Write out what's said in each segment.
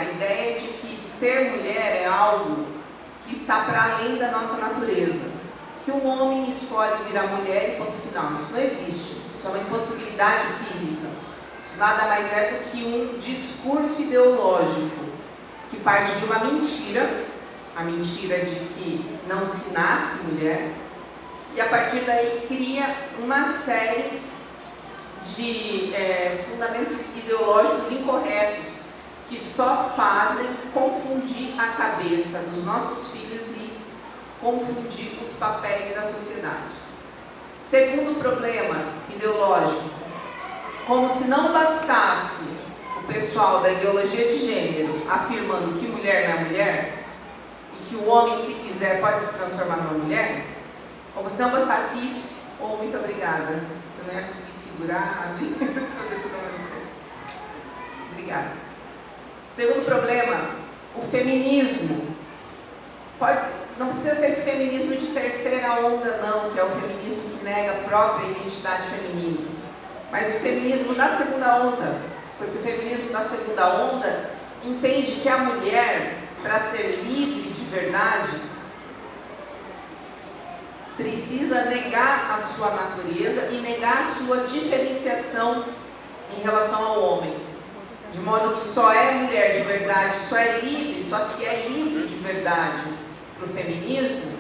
a ideia de que ser mulher é algo que está para além da nossa natureza. Que um homem escolhe virar mulher e ponto final. Isso não existe. Isso é uma impossibilidade física. Isso nada mais é do que um discurso ideológico que parte de uma mentira, a mentira de que não se nasce mulher, e a partir daí cria uma série de fundamentos ideológicos incorretos que só fazem confundir a cabeça dos nossos filhos e confundir os papéis da sociedade. Segundo problema ideológico, como se não bastasse o pessoal da ideologia de gênero afirmando que mulher não é mulher e que o homem, se quiser, pode se transformar numa mulher, como se não bastasse isso, muito obrigada, eu não ia conseguir segurar, abrir, fazer tudo ao mesmo tempo. Obrigada. Segundo problema, o feminismo. Não precisa ser esse feminismo de terceira onda, não, que é o feminismo que nega a própria identidade feminina. Mas o feminismo da segunda onda, porque o feminismo da segunda onda entende que a mulher, para ser livre de verdade, precisa negar a sua natureza e negar a sua diferenciação em relação ao homem. De modo que só é mulher de verdade, só é livre, só se é livre de verdade para o feminismo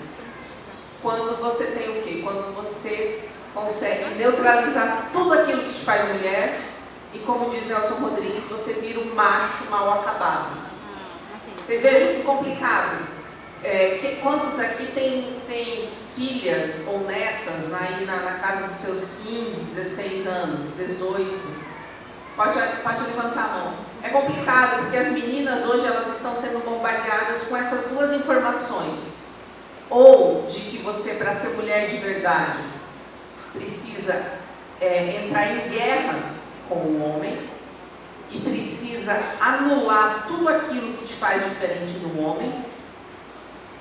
quando você tem o quê? Quando você consegue neutralizar tudo aquilo que te faz mulher e, como diz Nelson Rodrigues, você vira um macho mal acabado. Vocês vejam que complicado. Quantos aqui tem filhas ou netas aí na casa dos seus 15, 16 anos, 18? Pode levantar a mão. É complicado, porque as meninas hoje elas estão sendo bombardeadas com essas duas informações. Ou de que você, para ser mulher de verdade, precisa entrar em guerra com o homem e precisa anular tudo aquilo que te faz diferente do homem.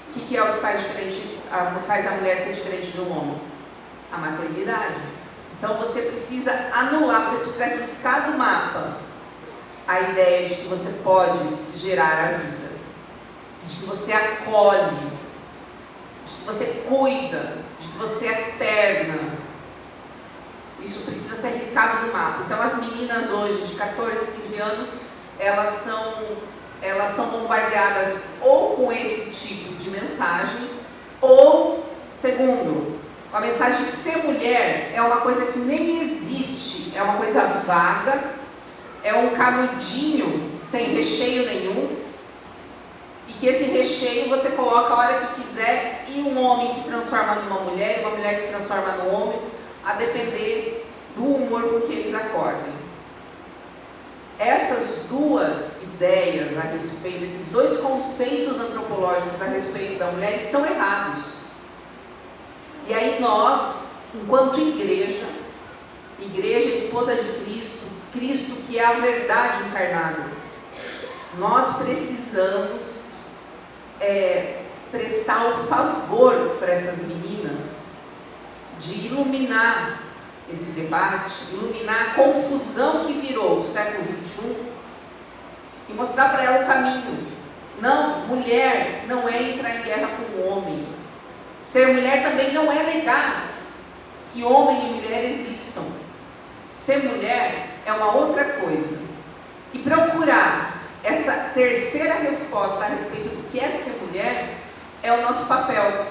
O que é o que faz a mulher ser diferente do homem? A maternidade. Então você precisa anular, você precisa riscar do mapa a ideia de que você pode gerar a vida, de que você acolhe, de que você cuida, de que você é terna. Isso precisa ser riscado do mapa. Então as meninas hoje de 14, 15 anos, elas são bombardeadas ou com esse tipo de mensagem, ou, segundo, a mensagem de ser mulher é uma coisa que nem existe, é uma coisa vaga, é um canudinho sem recheio nenhum, e que esse recheio você coloca a hora que quiser e um homem se transforma numa mulher, e uma mulher se transforma no homem, a depender do humor com que eles acordem. Essas duas ideias a respeito, esses dois conceitos antropológicos a respeito da mulher estão errados. E aí nós, enquanto igreja esposa de Cristo, Cristo que é a verdade encarnada, nós precisamos prestar o favor para essas meninas de iluminar esse debate, iluminar a confusão que virou o século XXI e mostrar para ela o caminho. Não, mulher não é entrar em guerra com o homem. Ser mulher também não é negar que homem e mulher existam. Ser mulher é uma outra coisa. E procurar essa terceira resposta a respeito do que é ser mulher é o nosso papel,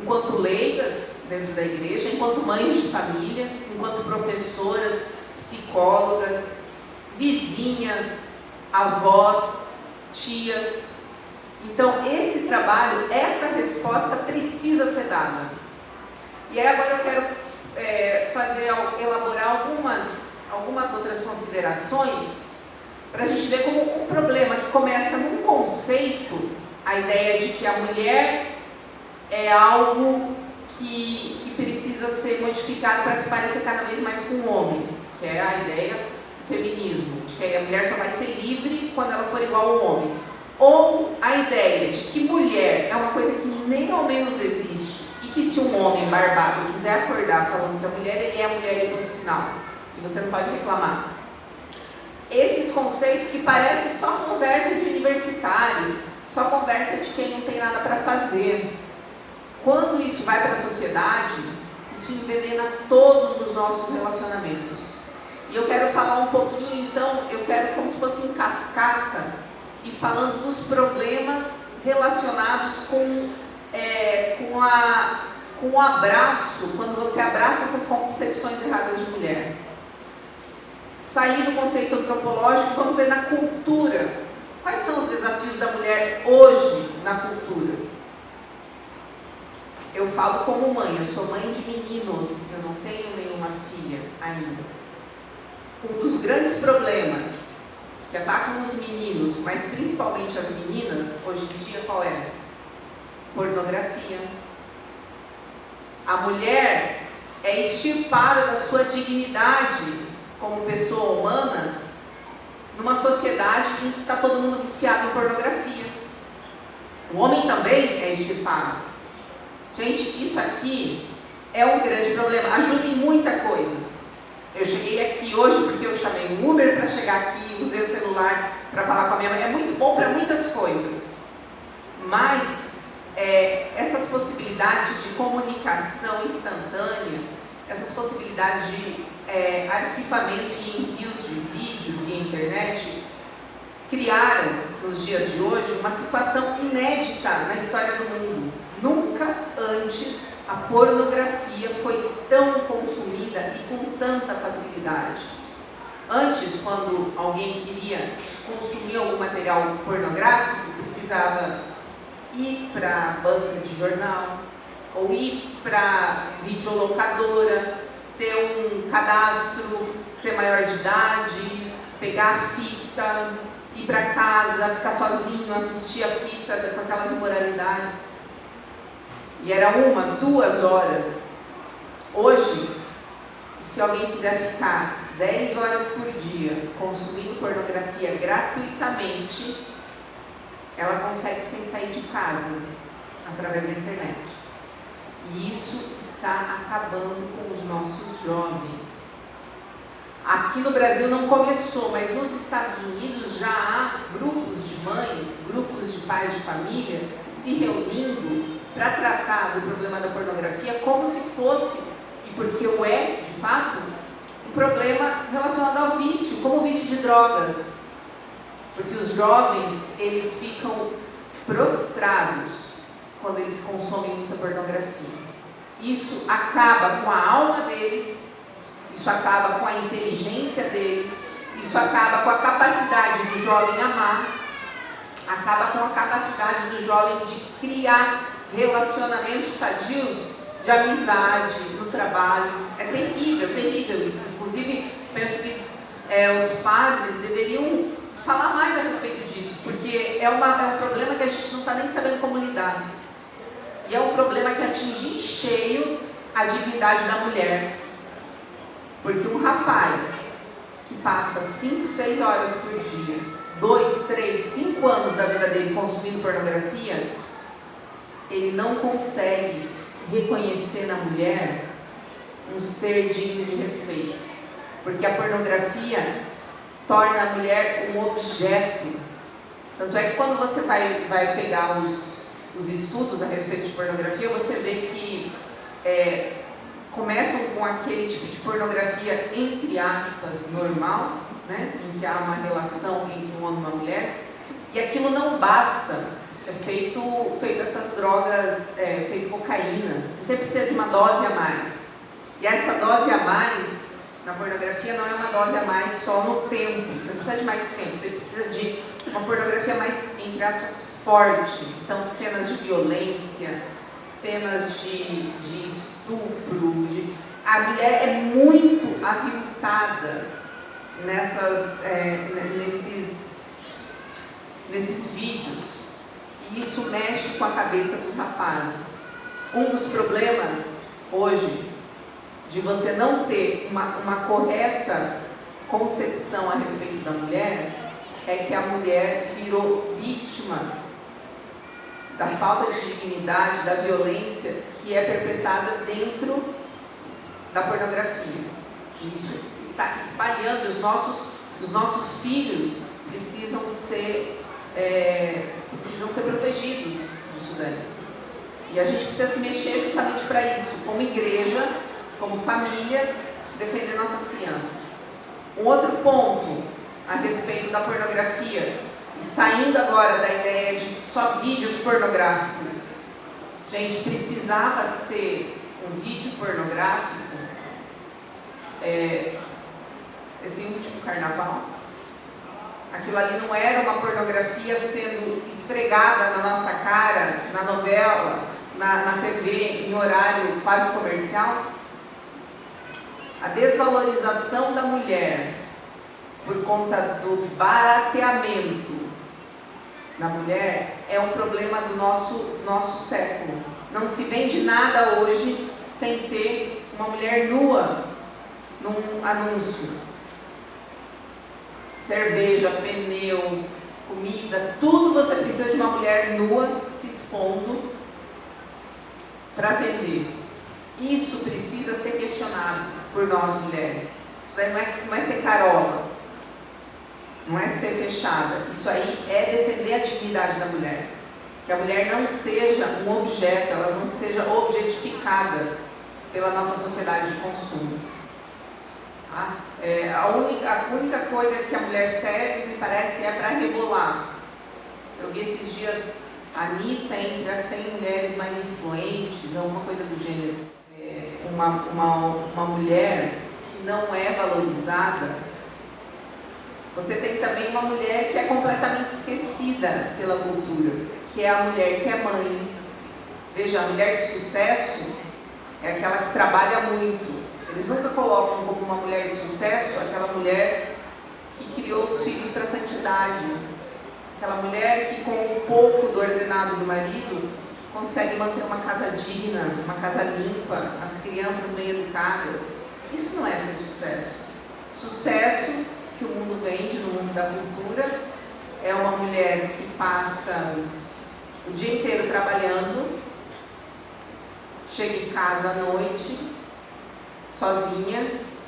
enquanto leigas dentro da igreja, enquanto mães de família, enquanto professoras, psicólogas, vizinhas, avós, tias. Então, esse trabalho, essa resposta precisa ser dada. E aí agora eu quero elaborar algumas outras considerações para a gente ver como um problema que começa num conceito, a ideia de que a mulher é algo que precisa ser modificado para se parecer cada vez mais com o homem, que é a ideia do feminismo, de que a mulher só vai ser livre quando ela for igual ao homem. Ou a ideia de que mulher é uma coisa que nem ao menos existe, e que se um homem barbado quiser acordar falando que a mulher, ele é a mulher e ponto final, e você não pode reclamar. Esses conceitos que parecem só conversa de universidade universitário só conversa de quem não tem nada para fazer. Quando isso vai para a sociedade, isso envenena todos os nossos relacionamentos. E eu quero falar um pouquinho, então, eu quero como se fosse em cascata, e falando dos problemas relacionados com o abraço, quando você abraça essas concepções erradas de mulher. Sair do conceito antropológico, vamos ver na cultura. Quais são os desafios da mulher hoje na cultura? Eu falo como mãe, eu sou mãe de meninos, eu não tenho nenhuma filha ainda. Um dos grandes problemas que atacam os meninos, mas principalmente as meninas, hoje em dia, qual é? Pornografia. A mulher é extirpada da sua dignidade como pessoa humana numa sociedade em que está todo mundo viciado em pornografia. O homem também é extirpado. Gente, isso aqui é um grande problema. Ajuda em muita coisa. Eu cheguei aqui hoje porque eu chamei um Uber para chegar aqui, usei o celular para falar com a minha mãe. É muito bom para muitas coisas. Mas essas possibilidades de comunicação instantânea, essas possibilidades de arquivamento e envios de vídeo via internet, criaram, nos dias de hoje, uma situação inédita na história do mundo. Nunca antes a pornografia foi tão consumida e com tanta facilidade. Antes, quando alguém queria consumir algum material pornográfico, precisava ir para a banca de jornal, ou ir para a videolocadora, ter um cadastro, ser maior de idade, pegar a fita, ir para casa, ficar sozinho, assistir a fita com aquelas imoralidades. E era 1, 2 horas. Hoje, se alguém quiser ficar 10 horas por dia consumindo pornografia gratuitamente, ela consegue sem sair de casa, através da internet. E isso está acabando com os nossos jovens. Aqui no Brasil não começou, mas nos Estados Unidos já há grupos de mães, grupos de pais de família se reunindo para tratar do problema da pornografia como se fosse, e porque o é, de fato, um problema relacionado ao vício, como o vício de drogas. Porque os jovens, eles ficam prostrados quando eles consomem muita pornografia. Isso acaba com a alma deles, isso acaba com a inteligência deles, isso acaba com a capacidade do jovem amar, acaba com a capacidade do jovem de criar relacionamentos sadios de amizade, no trabalho. É terrível isso. Inclusive, penso que os padres deveriam falar mais a respeito disso, porque é um problema que a gente não está nem sabendo como lidar. E é um problema que atinge em cheio a dignidade da mulher. Porque um rapaz que passa 5, 6 horas por dia, 2, 3, 5 anos da vida dele consumindo pornografia, ele não consegue reconhecer na mulher um ser digno de respeito. Porque a pornografia torna a mulher um objeto. Tanto é que quando você vai pegar os estudos a respeito de pornografia, você vê que começam com aquele tipo de pornografia, entre aspas, normal, né? Em que há uma relação entre um homem e uma mulher, e aquilo não basta. É feito essas drogas, feito cocaína. Você sempre precisa de uma dose a mais. E essa dose a mais, na pornografia, não é uma dose a mais só no tempo. Você não precisa de mais tempo, você precisa de uma pornografia mais, entre aspas, forte. Então, cenas de violência, cenas de estupro. A mulher é muito aviltada nesses vídeos. E isso mexe com a cabeça dos rapazes. Um dos problemas hoje de você não ter uma correta concepção a respeito da mulher é que a mulher virou vítima da falta de dignidade, da violência que é perpetrada dentro da pornografia. Isso está espalhando. Os nossos filhos precisam ser precisam ser protegidos disso daí. E a gente precisa se mexer justamente para isso, como igreja, como famílias, defender nossas crianças. Um outro ponto a respeito da pornografia, e saindo agora da ideia de só vídeos pornográficos, gente, precisava ser um vídeo pornográfico esse último carnaval. Aquilo ali não era uma pornografia sendo esfregada na nossa cara, na novela, na TV, em horário quase comercial. A desvalorização da mulher por conta do barateamento da mulher é um problema do nosso século. Não se vende nada hoje sem ter uma mulher nua num anúncio. Cerveja, pneu, comida, tudo você precisa de uma mulher nua se expondo para vender. Isso precisa ser questionado por nós mulheres. Isso aí não é ser carola, não é ser fechada. Isso aí é defender a dignidade da mulher. Que a mulher não seja um objeto, ela não seja objetificada pela nossa sociedade de consumo. Tá? A única coisa que a mulher serve, me parece, é para rebolar. Eu vi esses dias a Anitta entre as 100 mulheres mais influentes, alguma coisa do gênero. Uma mulher que não é valorizada. Você tem também uma mulher que é completamente esquecida pela cultura, que é a mulher que é mãe. Veja, a mulher de sucesso é aquela que trabalha muito. Eles nunca colocam como uma mulher de sucesso aquela mulher que criou os filhos para a santidade. Aquela mulher que, com um pouco do ordenado do marido, consegue manter uma casa digna, uma casa limpa, as crianças bem educadas. Isso não é ser sucesso. Sucesso que o mundo vende no mundo da cultura é uma mulher que passa o dia inteiro trabalhando, chega em casa à noite, sozinha,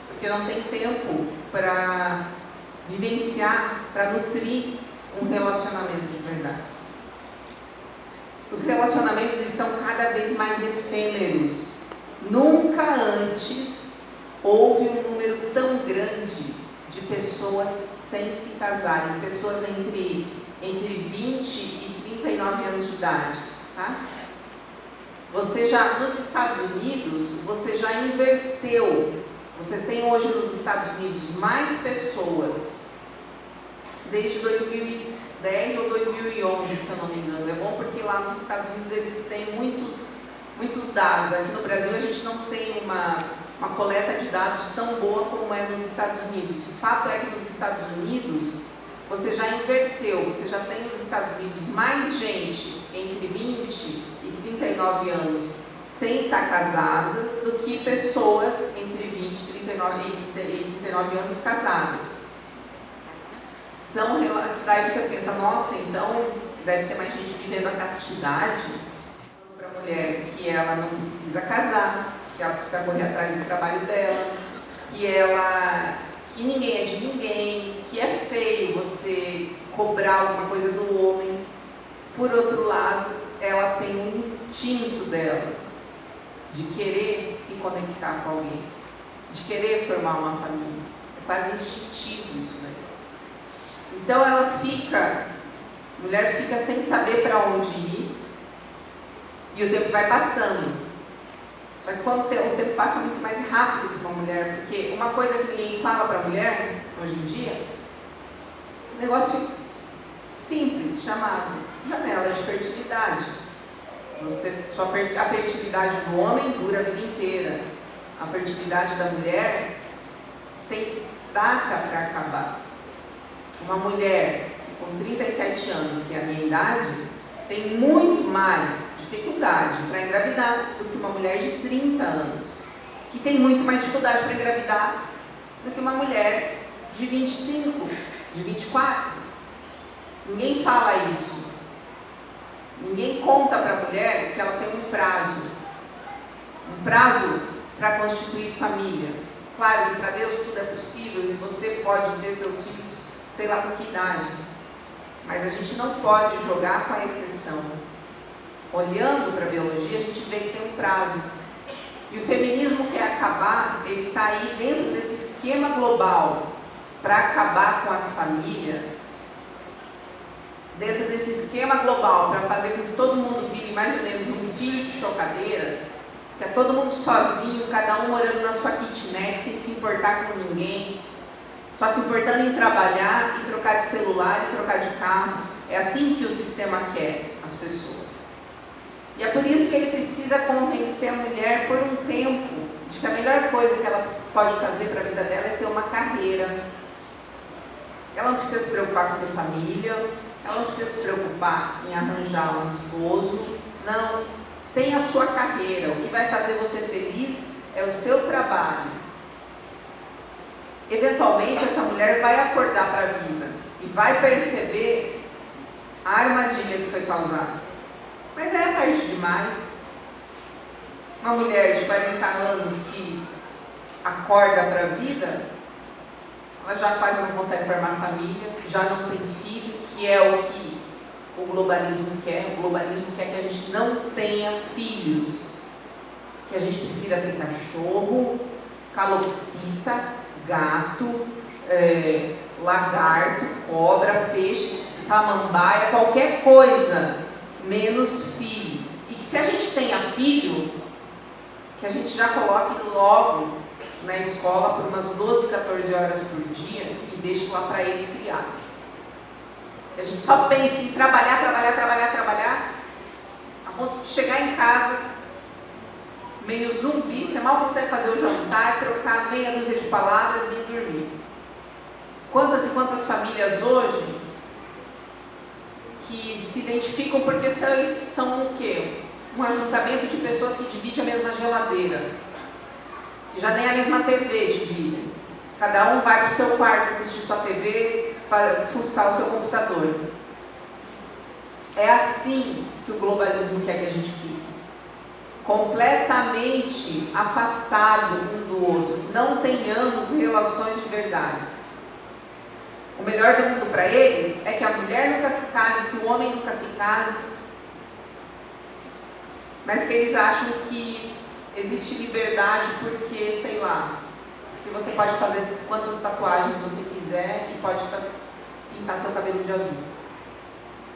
porque não tem tempo para vivenciar, para nutrir um relacionamento de verdade. Os relacionamentos estão cada vez mais efêmeros. Nunca antes houve um número tão grande de pessoas sem se casarem, pessoas entre 20 e 39 anos de idade. Tá? Nos Estados Unidos, você já inverteu. Você tem hoje nos Estados Unidos mais pessoas, desde 2010 ou 2011, se eu não me engano. É bom porque lá nos Estados Unidos eles têm muitos dados. Aqui no Brasil a gente não tem uma coleta de dados tão boa como é nos Estados Unidos. O fato é que nos Estados Unidos você já inverteu. Você já tem nos Estados Unidos mais gente entre 20 e 39 anos sem estar casada do que pessoas entre 20 e 39 anos casadas. Daí você pensa, nossa, então deve ter mais gente vivendo a castidade. Para a mulher que ela não precisa casar, que ela precisa correr atrás do trabalho dela, que ninguém é de ninguém, que é feio você cobrar alguma coisa do homem. Por outro lado, ela tem um instinto dela de querer se conectar com alguém, de querer formar uma família. É quase instintivo isso, né? Então a mulher fica sem saber para onde ir, e o tempo vai passando. Só que quando o tempo passa muito mais rápido que para a mulher, porque uma coisa que ninguém fala para a mulher, hoje em dia, um negócio simples, chamado janela de fertilidade. A fertilidade do homem dura a vida inteira. A fertilidade da mulher tem data para acabar. Uma mulher com 37 anos, que é a minha idade, tem muito mais dificuldade para engravidar do que uma mulher de 30 anos, que tem muito mais dificuldade para engravidar do que uma mulher de 25, de 24. Ninguém fala isso. Ninguém conta para a mulher que ela tem um prazo para constituir família. Claro que para Deus tudo é possível e você pode ter seus filhos, sei lá com que idade. mas a gente não pode jogar com a exceção. Olhando para a biologia, a gente vê que tem um prazo. E o feminismo quer acabar, ele está aí dentro desse esquema global para acabar com as famílias, dentro desse esquema global para fazer com que todo mundo vire mais ou menos um filho de chocadeira, que é todo mundo sozinho, cada um morando na sua kitnet, sem se importar com ninguém, só se importando em trabalhar e trocar de celular e trocar de carro. É assim que o sistema quer as pessoas. E é por isso que ele precisa convencer a mulher por um tempo de que a melhor coisa que ela pode fazer para a vida dela é ter uma carreira. Ela não precisa se preocupar com ter família, ela não precisa se preocupar em arranjar um esposo, não. Tem a sua carreira, o que vai fazer você feliz é o seu trabalho. Eventualmente essa mulher vai acordar para a vida e vai perceber a armadilha que foi causada. Mas é tarde demais. Uma mulher de 40 anos que acorda para a vida, ela já quase não consegue formar família, já não tem filho, que é o que o globalismo quer. O globalismo quer que a gente não tenha filhos, que a gente prefira ter cachorro, calopsita, gato, lagarto, cobra, peixe, samambaia, qualquer coisa, menos filho. E que se a gente tenha filho, que a gente já coloque logo na escola por umas 12, 14 horas por dia e deixe lá para eles criar. Que a gente só pense em trabalhar, a ponto de chegar em casa meio zumbi, você mal consegue fazer o jantar, trocar meia dúzia de palavras e ir dormir. Quantas e quantas famílias hoje que se identificam porque são o quê? Um ajuntamento de pessoas que dividem a mesma geladeira, que já nem a mesma TV dividem. Cada um vai para o seu quarto assistir sua TV, fuçar o seu computador. É assim que o globalismo quer que a gente fique. Completamente afastado um do outro. Não tenhamos relações de verdade. O melhor do mundo para eles é que a mulher nunca se case, que o homem nunca se case, mas que eles acham que existe liberdade porque, sei lá, que você pode fazer quantas tatuagens você quiser e pode pintar seu cabelo de azul.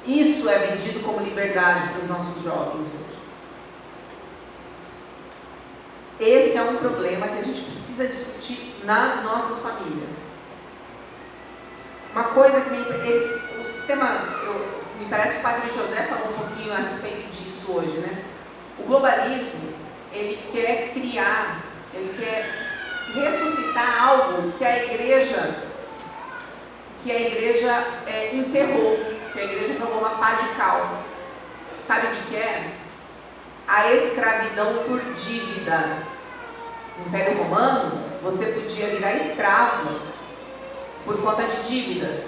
Isso é vendido como liberdade para os nossos jovens hoje. Esse é um problema que a gente precisa discutir nas nossas famílias. Uma coisa que o sistema, me parece que o Padre José falou um pouquinho a respeito disso hoje, né? O globalismo, ele quer criar, ele quer ressuscitar algo que a igreja enterrou, que a igreja jogou uma pá de cal. Sabe o que é? A escravidão por dívidas. No Império Romano, você podia virar escravo por conta de dívidas.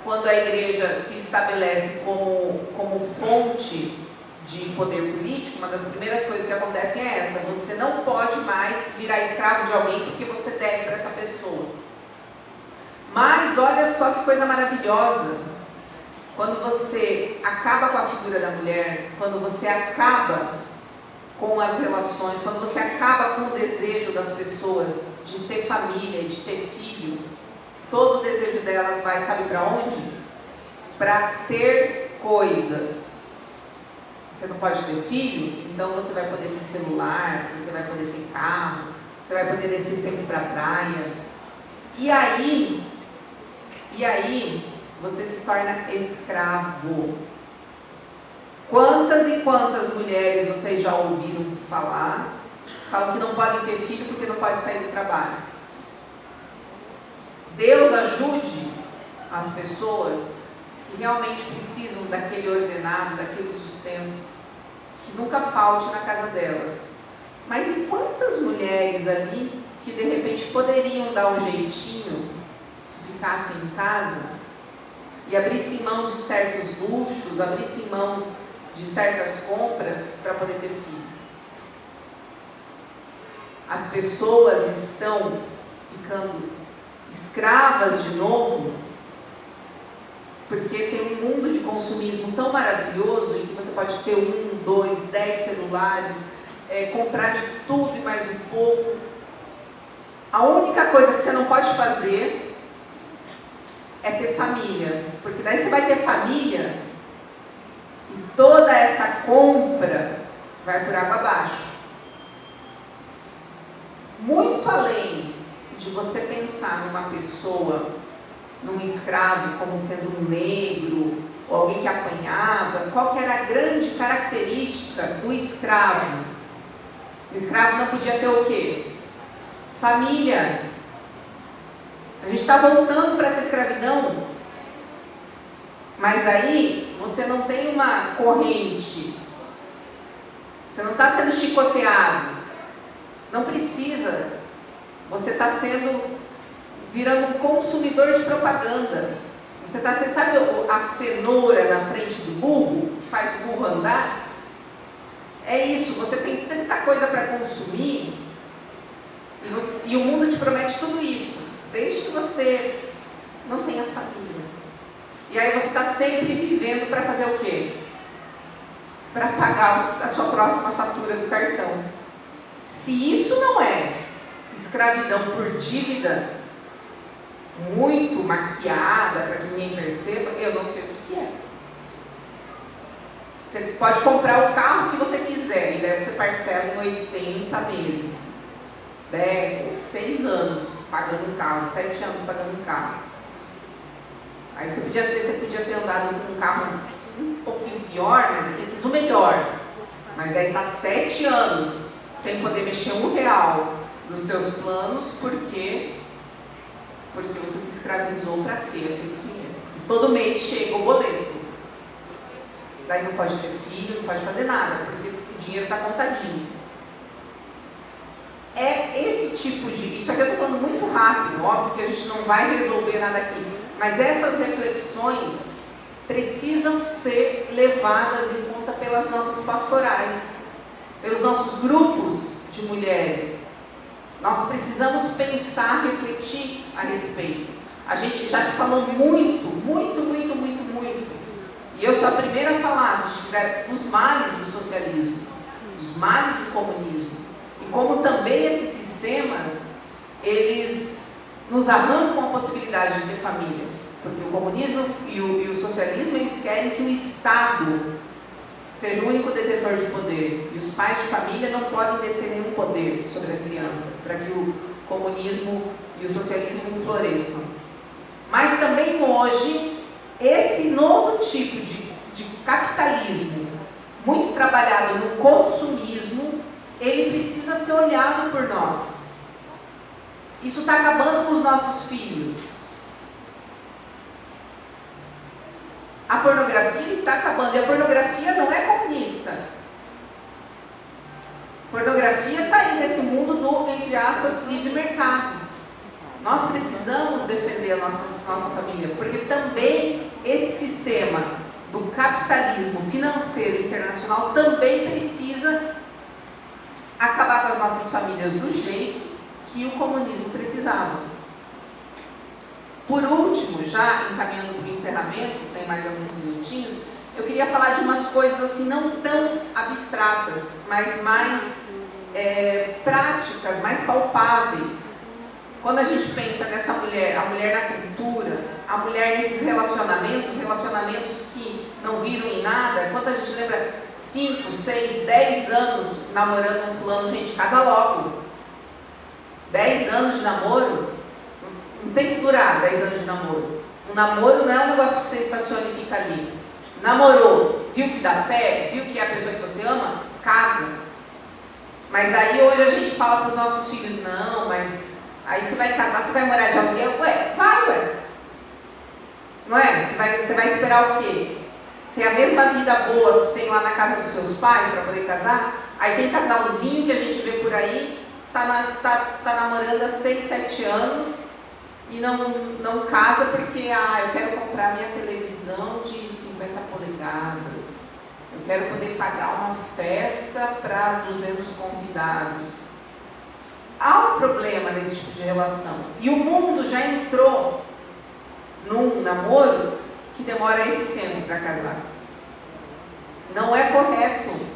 Quando a igreja se estabelece como fonte de poder político, uma das primeiras coisas que acontecem é essa: você não pode mais virar escravo de alguém porque você deve para essa pessoa. Mas olha só que coisa maravilhosa, quando você acaba com a figura da mulher, quando você acaba com as relações, quando você acaba com o desejo das pessoas de ter família, de ter filho, todo o desejo delas vai, sabe para onde? Para ter coisas. Você não pode ter filho, então você vai poder ter celular, você vai poder ter carro, você vai poder descer sempre para a praia. E aí você se torna escravo. Quantas e quantas mulheres vocês já ouviram falam que não podem ter filho porque não podem sair do trabalho? Deus ajude as pessoas que realmente precisam daquele ordenado, daquele sustento, que nunca falte na casa delas. Mas e quantas mulheres ali que de repente poderiam dar um jeitinho se ficassem em casa e abrissem mão de certos luxos, abrissem mão de certas compras para poder ter filho? As pessoas estão ficando escravas de novo porque tem um mundo de consumismo tão maravilhoso em que você pode ter 1, 2, 10 celulares, comprar de tudo e mais um pouco. A única coisa que você não pode fazer é ter família, porque daí você vai ter família e toda essa compra vai por água abaixo. Muito além de você pensar numa pessoa, num escravo como sendo um negro, ou alguém que apanhava, qual que era a grande característica do escravo? O escravo não podia ter o quê? Família. A gente está voltando para essa escravidão, mas aí você não tem uma corrente, você não está sendo chicoteado, não precisa, você está virando um consumidor de propaganda. Você sabe a cenoura na frente do burro, que faz o burro andar? É isso, você tem tanta coisa para consumir, e o mundo te promete tudo isso, desde que você não tenha família. E aí você está sempre vivendo para fazer o quê? Para pagar a sua próxima fatura do cartão. Se isso não é escravidão por dívida, muito maquiada para que ninguém perceba, eu não sei o que é. Você pode comprar o carro que você quiser, e daí você parcela em 80 meses, 6 anos pagando um carro, 7 anos pagando um carro. Aí você podia ter andado com um carro um pouquinho pior, mas você quis o melhor. Mas daí está 7 anos sem poder mexer R$1 dos seus planos, porque você se escravizou para ter aquele dinheiro. Porque todo mês chega o boleto. Daí não pode ter filho, não pode fazer nada, porque o dinheiro está contadinho. É esse tipo de... Isso aqui eu estou falando muito rápido, óbvio que a gente não vai resolver nada aqui, mas essas reflexões precisam ser levadas em conta pelas nossas pastorais, pelos nossos grupos de mulheres. Nós precisamos pensar, refletir a respeito. A gente já se falou muito. E eu sou a primeira a falar, se a gente quiser, dos males do socialismo, dos males do comunismo. E como também esses sistemas, eles nos arrancam a possibilidade de ter família. Porque o comunismo e o socialismo, eles querem que o Estado seja o único detetor de poder. E os pais de família não podem deter nenhum poder sobre a criança, para que o comunismo e o socialismo floresçam. Mas também hoje, esse novo tipo de capitalismo, muito trabalhado no consumismo, ele precisa ser olhado por nós. Isso está acabando com os nossos filhos. A pornografia está acabando, e a pornografia não é comunista. Pornografia está aí nesse mundo do, entre aspas, livre mercado. Nós precisamos defender a nossa família, porque também esse sistema do capitalismo financeiro internacional também precisa acabar com as nossas famílias do jeito que o comunismo precisava. Por último, já encaminhando para o encerramento, tem mais alguns minutinhos, eu queria falar de umas coisas assim não tão abstratas, mas mais práticas, mais palpáveis. Quando a gente pensa nessa mulher, a mulher na cultura, a mulher nesses relacionamentos que não viram em nada, quando a gente lembra 5, 6, 10 anos namorando um fulano, gente, casa logo. 10 anos de namoro, não tem que durar 10 anos de namoro. Um namoro não é um negócio que você estaciona e fica ali. Namorou, viu que dá pé, viu que é a pessoa que você ama, casa. Mas aí hoje a gente fala para os nossos filhos, não, mas aí você vai casar, você vai morar de aluguel? Vai. Não é? Você vai esperar o quê? Ter a mesma vida boa que tem lá na casa dos seus pais para poder casar? Aí tem casalzinho que a gente vê por aí, tá namorando há 6, 7 anos e não casa porque eu quero comprar minha televisão de 50 polegadas. Eu quero poder pagar uma festa para 200 convidados. Há um problema nesse tipo de relação. E o mundo já entrou num namoro que demora esse tempo para casar. Não é correto.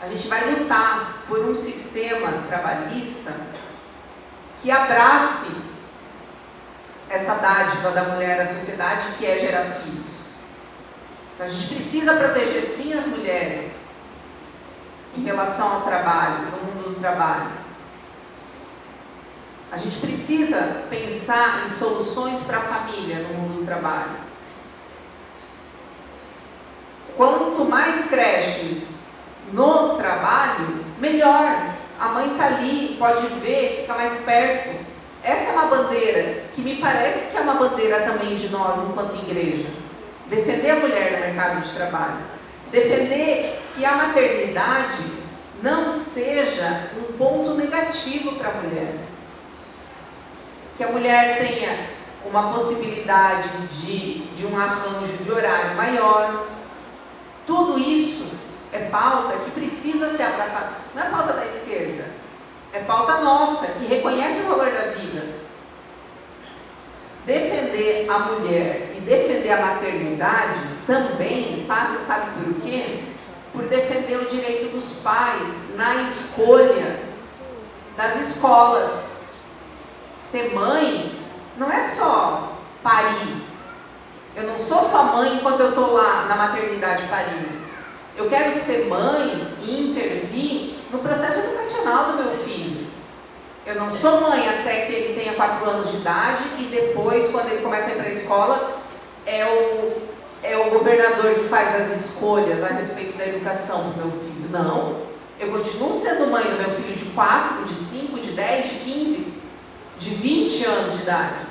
A gente vai lutar por um sistema trabalhista que abrace essa dádiva da mulher à sociedade, que é gerar filhos. Então, a gente precisa proteger sim as mulheres em relação ao trabalho, no mundo do trabalho. A gente precisa pensar em soluções para a família no mundo do trabalho. Quanto mais creches no trabalho, melhor. A mãe está ali, pode ver, fica mais perto. Essa é uma bandeira que me parece que é uma bandeira também de nós enquanto igreja. Defender a mulher no mercado de trabalho. Defender que a maternidade não seja um ponto negativo para a mulher. Que a mulher tenha uma possibilidade de um arranjo de horário maior. Tudo isso é pauta que precisa ser abraçada. Não é pauta da esquerda, é pauta nossa, que reconhece o valor da vida. Defender a mulher e defender a maternidade também passa, sabe por quê? Por defender o direito dos pais na escolha das escolas. Ser mãe não é só parir. Eu não sou só mãe enquanto eu estou lá na maternidade parindo. Eu quero ser mãe e intervir no processo educacional do meu filho. Eu não sou mãe até que ele tenha 4 anos de idade e depois, quando ele começa a ir para a escola, é o governador que faz as escolhas a respeito da educação do meu filho. Não. Eu continuo sendo mãe do meu filho de 4, de 5, de 10, de 15, de 20 anos de idade.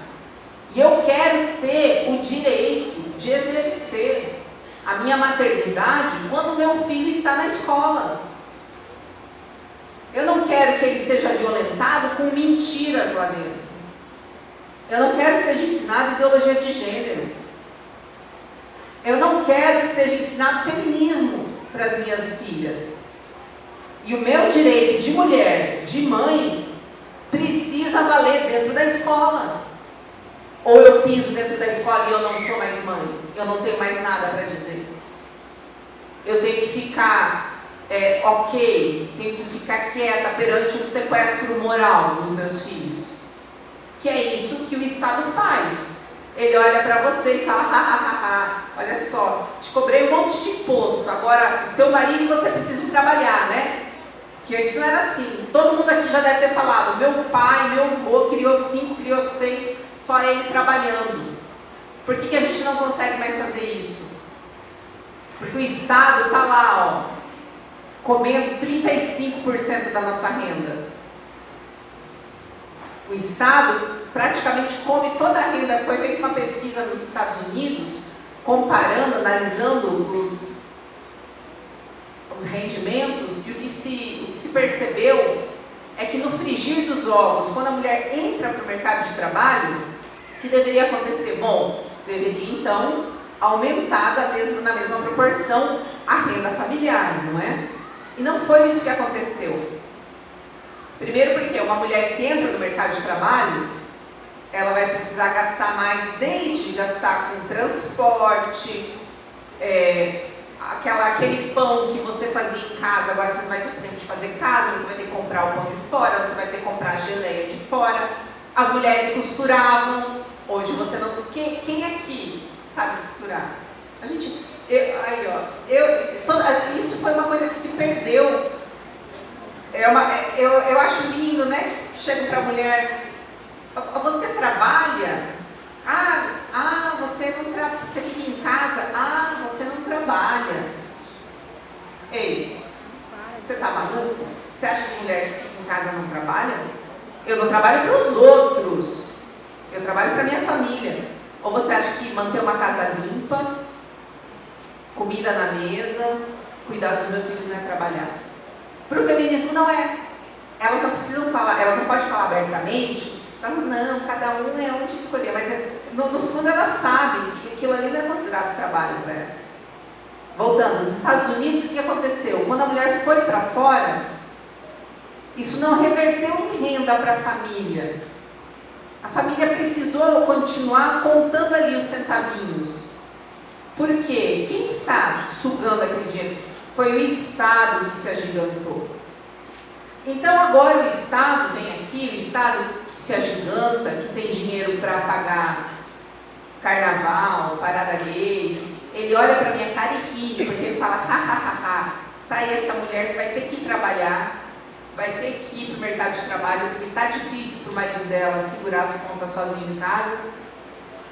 E eu quero ter o direito de exercer a minha maternidade quando meu filho está na escola. Eu não quero que ele seja violentado com mentiras lá dentro. Eu não quero que seja ensinado ideologia de gênero. Eu não quero que seja ensinado feminismo para as minhas filhas. E o meu direito de mulher, de mãe, precisa valer dentro da escola. Ou eu piso dentro da escola e eu não sou mais mãe. Eu não tenho mais nada para dizer. Eu tenho que ficar ok, tenho que ficar quieta perante um sequestro moral dos meus filhos. Que é isso que o Estado faz. Ele olha para você e fala, olha só, te cobrei um monte de imposto, agora o seu marido e você precisam trabalhar, né? Que antes não era assim. Todo mundo aqui já deve ter falado, meu pai, meu avô criou 5, criou 6, só ele trabalhando. Por que a gente não consegue mais fazer isso? Porque o Estado está lá, comendo 35% da nossa renda. O Estado praticamente come toda a renda. Foi feita uma pesquisa nos Estados Unidos, comparando, analisando os rendimentos, e o que se percebeu é que no frigir dos ovos, quando a mulher entra para o mercado de trabalho, o que deveria acontecer? Bom, deveria então aumentar na mesma proporção a renda familiar, não é? E não foi isso que aconteceu. Primeiro porque uma mulher que entra no mercado de trabalho, ela vai precisar gastar mais, desde gastar com transporte, aquele pão que você fazia em casa, agora você não vai ter tempo de fazer em casa, você vai ter que comprar o pão de fora, você vai ter que comprar a geleia de fora. As mulheres costuravam, hoje você não... Quem aqui sabe costurar? A gente... isso foi uma coisa que se perdeu. Eu acho lindo, né? Que chego para a mulher, você trabalha? Você fica em casa? Você não trabalha. Ei, você está maluco? Você acha que mulher que fica em casa não trabalha? Eu não trabalho para os outros, eu trabalho para a minha família. Ou você acha que manter uma casa limpa, comida na mesa, cuidar dos meus filhos não é trabalhar? Para o feminismo não é. Elas não precisam falar, elas não podem falar abertamente. Elas não, cada um é onde escolher, mas no fundo elas sabem que aquilo ali não é considerado trabalho para elas. Voltando, nos Estados Unidos, o que aconteceu? Quando a mulher foi para fora, isso não reverteu em renda para a família. A família precisou continuar contando ali os centavinhos. Por quê? Quem que está sugando aquele dinheiro? Foi o Estado que se agigantou. Então agora o Estado vem aqui, o Estado que se agiganta, que tem dinheiro para pagar carnaval, parada gay, ele olha para minha cara e ri, porque ele fala, hahaha, tá aí essa mulher que vai ter que trabalhar, vai ter que ir para o mercado de trabalho, porque tá difícil para o marido dela segurar as contas sozinho em casa,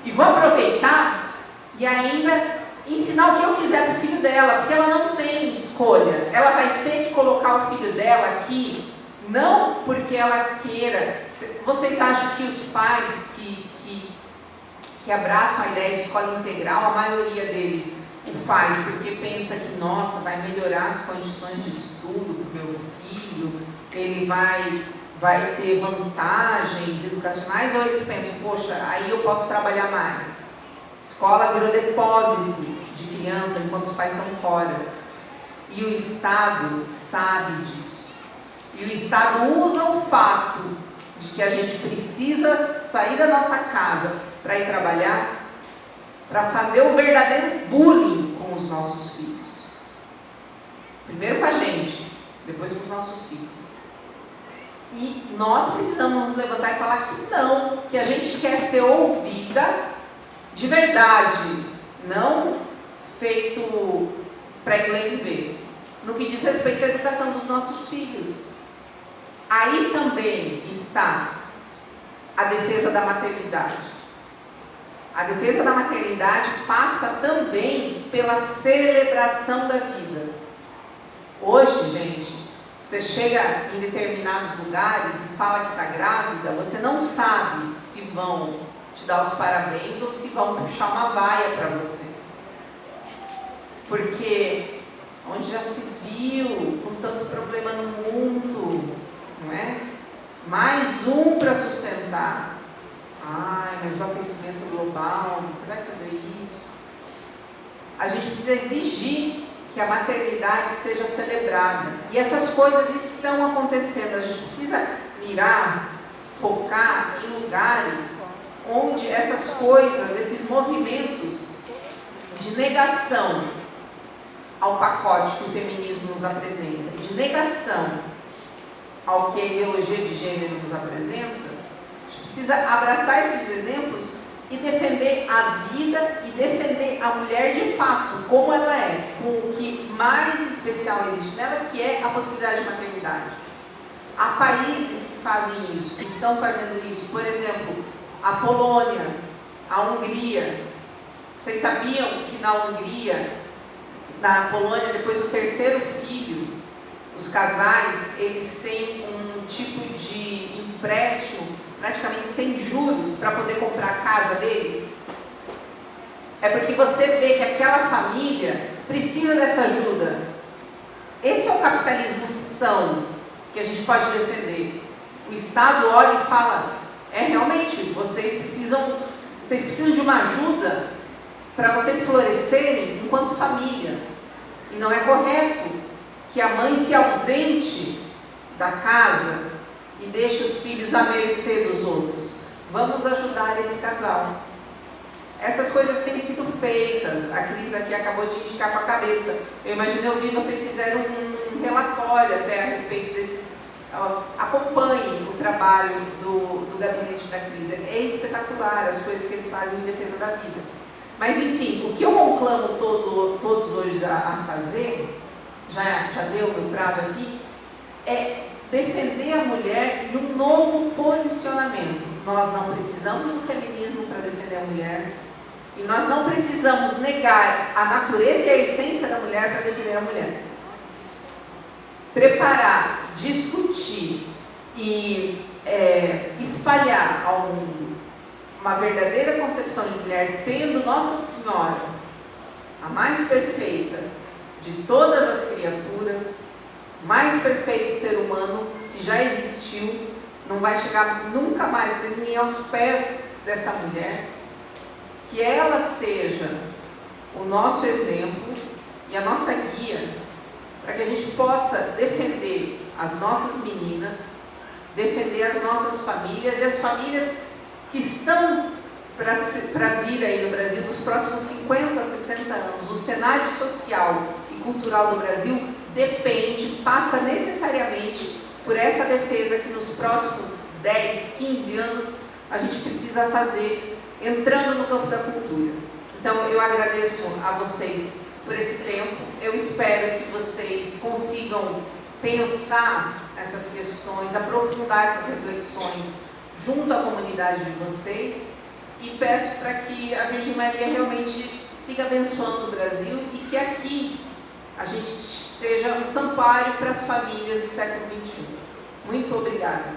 e vou aproveitar e ainda ensinar o que eu quiser para o filho dela, porque ela não tem escolha, ela vai ter que colocar o filho dela aqui, não porque ela queira. Vocês acham que os pais que abraçam a ideia de escola integral, a maioria deles o faz porque pensa que, nossa, vai melhorar as condições de estudo para o meu filho, ele vai ter vantagens educacionais, ou eles pensam, poxa, aí eu posso trabalhar mais. Escola virou depósito de criança enquanto os pais estão fora. E o Estado sabe disso. E o Estado usa o fato de que a gente precisa sair da nossa casa para ir trabalhar, para fazer o verdadeiro bullying com os nossos filhos. Primeiro com a gente, depois com os nossos filhos. E nós precisamos nos levantar e falar que não, que a gente quer ser ouvida de verdade, não feito para inglês ver, no que diz respeito à educação dos nossos filhos. Aí também está a defesa da maternidade. A defesa da maternidade passa também pela celebração da vida. Hoje, gente, você chega em determinados lugares e fala que está grávida, você não sabe se vão te dar os parabéns ou se vão puxar uma vaia para você. Porque onde já se viu com tanto problema no mundo, não é? Mais um para sustentar. Ai, mas o aquecimento global, você vai fazer isso? A gente precisa exigir que a maternidade seja celebrada. E essas coisas estão acontecendo. A gente precisa mirar, focar em lugares onde essas coisas, esses movimentos de negação ao pacote que o feminismo nos apresenta, de negação ao que a ideologia de gênero nos apresenta, a gente precisa abraçar esses exemplos e defender a vida e defender a mulher de fato, como ela é, com o que mais especial existe nela, que é a possibilidade de maternidade. Há países que fazem isso, que estão fazendo isso, por exemplo, a Polônia, a Hungria. Vocês sabiam que na Hungria, na Polônia, depois do terceiro filho, os casais, eles têm um tipo de empréstimo praticamente sem juros para poder comprar a casa deles? É porque você vê que aquela família precisa dessa ajuda. Esse é o capitalismo são que a gente pode defender. O Estado olha e fala, realmente, vocês precisam de uma ajuda para vocês florescerem enquanto família. E não é correto que a mãe se ausente da casa e deixe os filhos à mercê dos outros. Vamos ajudar esse casal. Essas coisas têm sido feitas. A Cris aqui acabou de indicar com a cabeça. Eu imaginei ouvir, vocês fizeram um relatório até a respeito desses. Acompanhem o trabalho do gabinete da Cris. É espetacular as coisas que eles fazem em defesa da vida. Mas enfim, o que eu conclamo todos hoje a fazer, já deu no prazo aqui, é defender a mulher num novo posicionamento. Nós não precisamos do feminismo para defender a mulher e nós não precisamos negar a natureza e a essência da mulher para defender a mulher. Preparar, discutir e espalhar ao mundo uma verdadeira concepção de mulher, tendo Nossa Senhora, a mais perfeita de todas as criaturas, mais perfeito ser humano que já existiu, não vai chegar nunca mais nem aos pés dessa mulher, que ela seja o nosso exemplo e a nossa guia, para que a gente possa defender as nossas meninas, defender as nossas famílias e as famílias que estão para vir aí no Brasil nos próximos 50, 60 anos. O cenário social e cultural do Brasil passa necessariamente por essa defesa que nos próximos 10, 15 anos a gente precisa fazer, entrando no campo da cultura. Então eu agradeço a vocês por esse tempo, eu espero que vocês consigam pensar essas questões, aprofundar essas reflexões junto à comunidade de vocês, e peço para que a Virgem Maria realmente siga abençoando o Brasil e que aqui a gente seja um santuário para as famílias do século XXI. Muito obrigada.